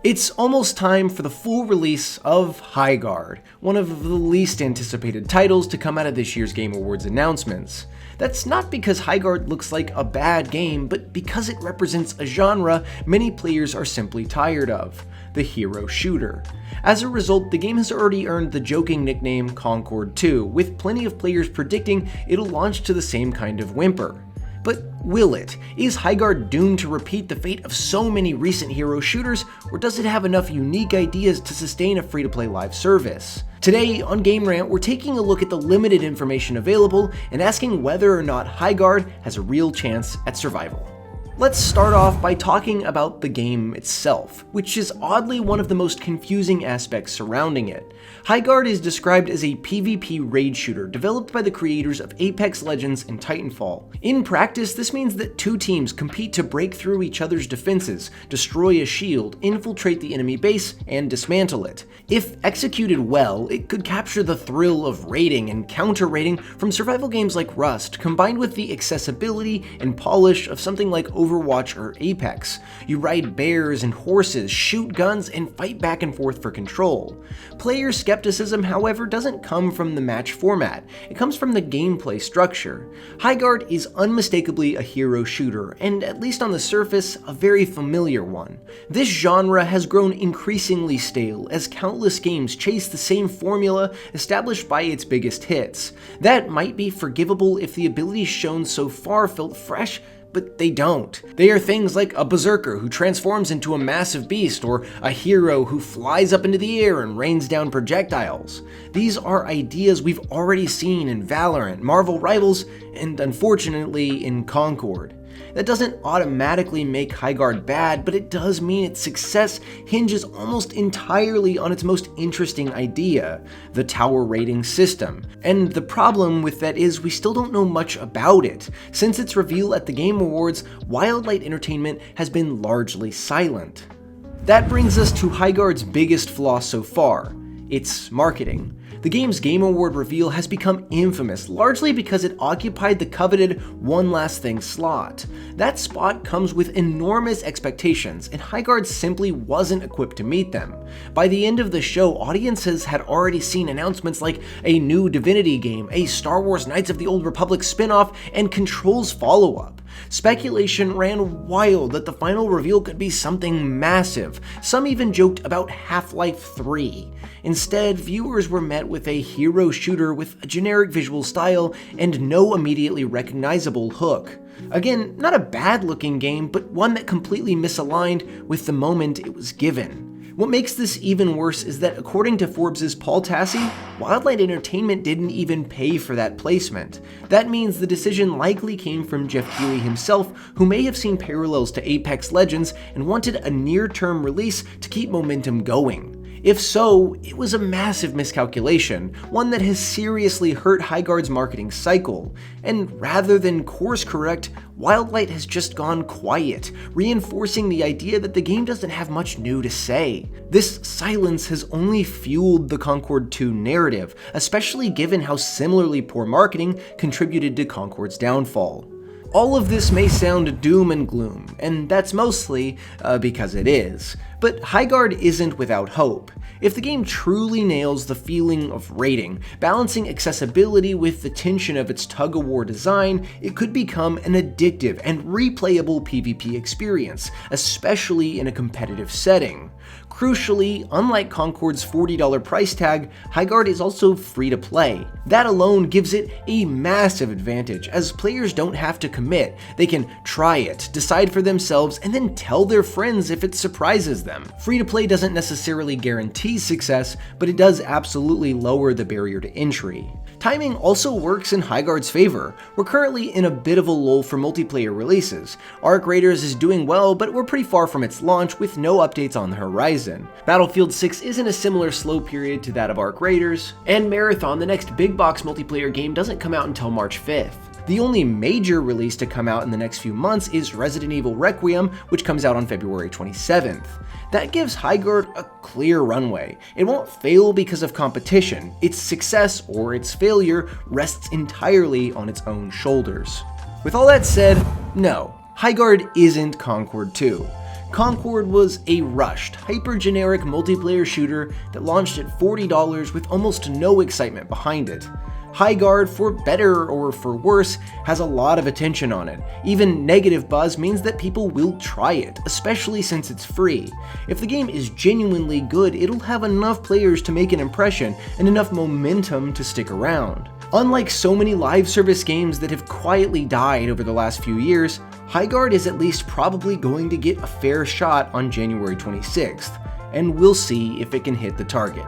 It's almost time for the full release of Highguard, one of the least anticipated titles to come out of this year's Game Awards announcements. That's not because Highguard looks like a bad game, but because it represents a genre many players are simply tired of: the hero shooter. As a result, the game has already earned the joking nickname Concord 2, with plenty of players predicting it'll launch to the same kind of whimper. But will it? Is Highguard doomed to repeat the fate of so many recent hero shooters, or does it have enough unique ideas to sustain a free-to-play live service? Today on Game Rant, we're taking a look at the limited information available and asking whether or not Highguard has a real chance at survival. Let's start off by talking about the game itself, which is oddly one of the most confusing aspects surrounding it. Highguard is described as a PvP raid shooter developed by the creators of Apex Legends and Titanfall. In practice, this means that two teams compete to break through each other's defenses, destroy a shield, infiltrate the enemy base, and dismantle it. If executed well, it could capture the thrill of raiding and counter-raiding from survival games like Rust, combined with the accessibility and polish of something like Overwatch or Apex. You ride bears and horses, shoot guns, and fight back and forth for control. Player skepticism, however, doesn't come from the match format. It comes from the gameplay structure. Highguard is unmistakably a hero shooter, and at least on the surface, a very familiar one. This genre has grown increasingly stale as countless games chase the same formula established by its biggest hits. That might be forgivable if the abilities shown so far felt fresh, but they don't. They are things like a berserker who transforms into a massive beast, or a hero who flies up into the air and rains down projectiles. These are ideas we've already seen in Valorant, Marvel Rivals, and unfortunately in Concord. That doesn't automatically make Highguard bad, but it does mean its success hinges almost entirely on its most interesting idea: the tower rating system. And the problem with that is we still don't know much about it. Since its reveal at the Game Awards, Wildlight Entertainment has been largely silent. That brings us to Highguard's biggest flaw so far: its marketing. The game's Game Award reveal has become infamous, largely because it occupied the coveted one last thing slot. That spot comes with enormous expectations, and Highguard simply wasn't equipped to meet them. By the end of the show, audiences had already seen announcements like a new Divinity game, a Star Wars Knights of the Old Republic spin-off, and Control's follow-up. Speculation ran wild that the final reveal could be something massive. Some even joked about Half-Life 3. Instead, viewers were met with a hero shooter with a generic visual style and no immediately recognizable hook. Again, not a bad-looking game, but one that completely misaligned with the moment it was given. What makes this even worse is that according to Forbes' Paul Tassi, Wildlight Entertainment didn't even pay for that placement. That means the decision likely came from Jeff Keighley himself, who may have seen parallels to Apex Legends and wanted a near-term release to keep momentum going. If so, it was a massive miscalculation, one that has seriously hurt Highguard's marketing cycle. And rather than course correct, Wildlight has just gone quiet, reinforcing the idea that the game doesn't have much new to say. This silence has only fueled the Concord 2 narrative, especially given how similarly poor marketing contributed to Concord's downfall. All of this may sound doom and gloom, and that's mostly because it is. But Highguard isn't without hope. If the game truly nails the feeling of raiding, balancing accessibility with the tension of its tug-of-war design, it could become an addictive and replayable PvP experience, especially in a competitive setting. Crucially, unlike Concord's $40 price tag, Highguard is also free to play. That alone gives it a massive advantage, as players don't have to commit. They can try it, decide for themselves, and then tell their friends if it surprises them. Free to play doesn't necessarily guarantee success, but it does absolutely lower the barrier to entry. Timing also works in Highguard's favor. We're currently in a bit of a lull for multiplayer releases. Arc Raiders is doing well, but we're pretty far from its launch with no updates on the horizon. Battlefield 6 is in a similar slow period to that of Arc Raiders, and Marathon, the next big box multiplayer game, doesn't come out until March 5th. The only major release to come out in the next few months is Resident Evil Requiem, which comes out on February 27th. That gives Highguard a clear runway. It won't fail because of competition. Its success or its failure rests entirely on its own shoulders. With all that said, no, Highguard isn't Concord 2. Concord was a rushed, hyper-generic multiplayer shooter that launched at $40 with almost no excitement behind it. Highguard, for better or for worse, has a lot of attention on it. Even negative buzz means that people will try it, especially since it's free. If the game is genuinely good, it'll have enough players to make an impression and enough momentum to stick around. Unlike so many live service games that have quietly died over the last few years, Highguard is at least probably going to get a fair shot on January 26th, and we'll see if it can hit the target.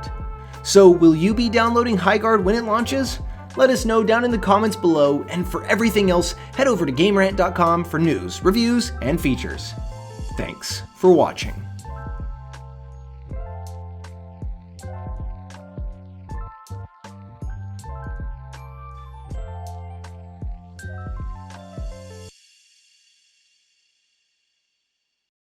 So will you be downloading Highguard when it launches? Let us know down in the comments below, and for everything else, head over to GameRant.com for news, reviews, and features. Thanks for watching.